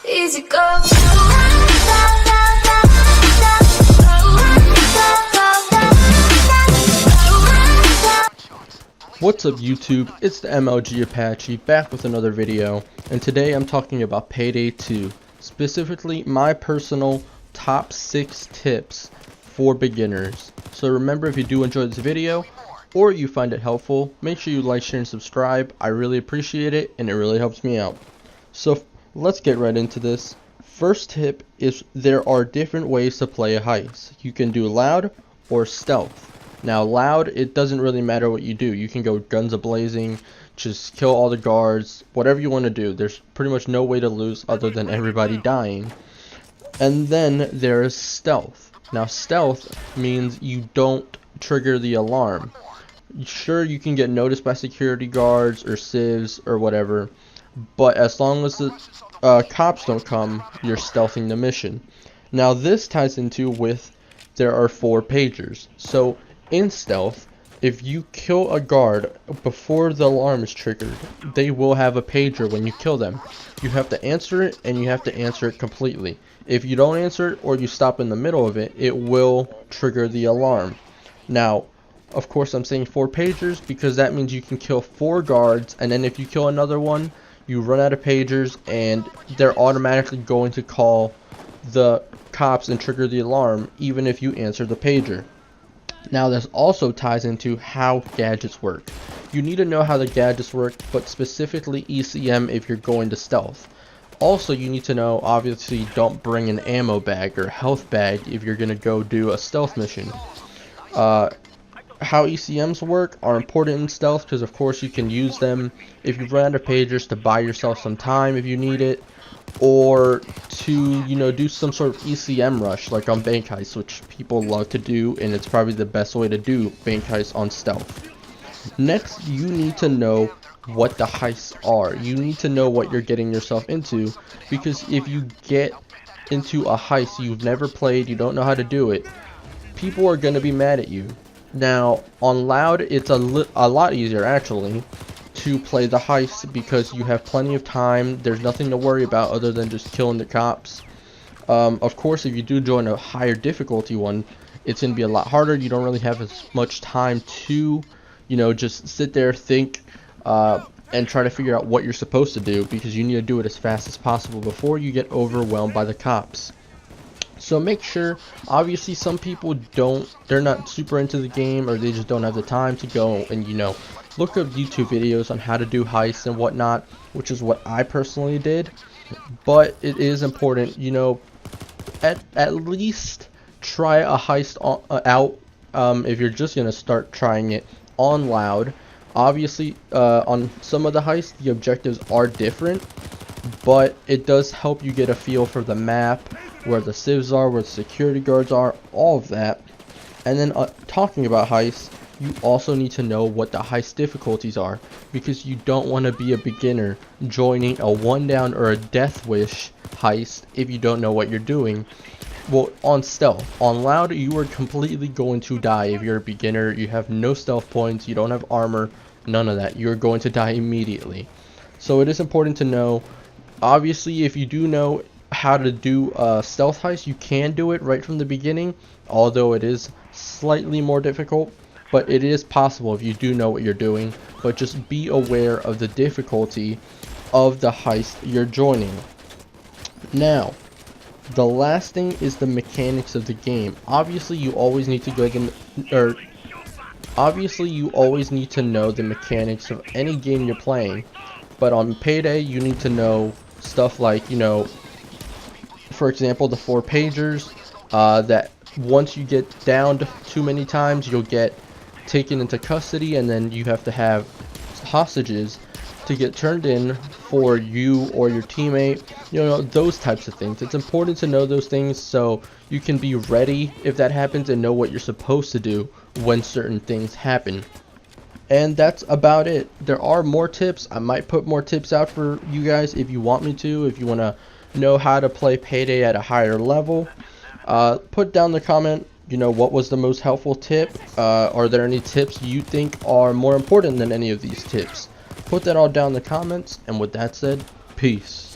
Easy go. What's up YouTube, it's the MLG Apache back with another video, and today I'm talking about Payday 2, specifically my personal top 6 tips for beginners. So remember, if you do enjoy this video or you find it helpful, make sure you like, share, and subscribe. I really appreciate it and it really helps me out. So let's get right into this. First tip is there are different ways to play a heist. You can do loud or stealth. Now loud, it doesn't really matter what you do. You can go guns a-blazing, just kill all the guards, whatever you want to do. There's pretty much no way to lose other than everybody dying. And then there is stealth. Now stealth means you don't trigger the alarm. Sure, you can get noticed by security guards or civs or whatever, but as long as the cops don't come, you're stealthing the mission. Now this ties into with there are 4 pagers. So in stealth, if you kill a guard before the alarm is triggered, they will have a pager when you kill them. You have to answer it, and you have to answer it completely. If you don't answer it or you stop in the middle of it, it will trigger the alarm. Now, of course I'm saying 4 pagers because that means you can kill 4 guards, and then if you kill another one, you run out of pagers and they're automatically going to call the cops and trigger the alarm even if you answer the pager. Now this also ties into how gadgets work. You need to know how the gadgets work, but specifically ECM if you're going to stealth. Also, you need to know, obviously, don't bring an ammo bag or health bag if you're going to go do a stealth mission. How ECMs work are important in stealth because of course you can use them if you run out of pagers to buy yourself some time if you need it, or to, you know, do some sort of ECM rush like on bank heists, which people love to do, and it's probably the best way to do bank heists on stealth. Next, you need to know what the heists are. You need to know what you're getting yourself into, because if you get into a heist you've never played, you don't know how to do it, people are going to be mad at you. Now on loud, it's a lot easier actually to play the heist because you have plenty of time. There's nothing to worry about other than just killing the cops. Of course, if you do join a higher difficulty one, it's going to be a lot harder. You don't really have as much time to, you know, just sit there, think, and try to figure out what you're supposed to do, because you need to do it as fast as possible before you get overwhelmed by the cops. So make sure, obviously some people they're not super into the game, or they just don't have the time to go and, you know, look up YouTube videos on how to do heists and whatnot, which is what I personally did. But it is important, you know, at least try a heist out if you're just going to start trying it on loud. Obviously, on some of the heists, the objectives are different, but it does help you get a feel for the map, where the civs are, where the security guards are, all of that. And then talking about heists, you also need to know what the heist difficulties are, because you don't want to be a beginner joining a 1 down or a death wish heist if you don't know what you're doing. Well, on stealth, on loud, you are completely going to die if you're a beginner. You have no stealth points, you don't have armor, none of that. You're going to die immediately. So it is important to know. Obviously, if you do know how to do a stealth heist, you can do it right from the beginning, although it is slightly more difficult. But it is possible if you do know what you're doing. But just be aware of the difficulty of the heist you're joining. Now, the last thing is the mechanics of the game. Obviously, you always need to know the mechanics of any game you're playing. But on Payday, you need to know stuff like, you know, for example, the 4 pagers, that once you get downed too many times, you'll get taken into custody, and then you have to have hostages to get turned in for you or your teammate, you know, those types of things. It's important to know those things so you can be ready if that happens and know what you're supposed to do when certain things happen. And that's about it. There are more tips. I might put more tips out for you guys if you want me to, if you want to know how to play Payday at a higher level. Put down the comment, you know, what was the most helpful tip. Are there any tips you think are more important than any of these tips? Put that all down in the comments, and with that said, peace.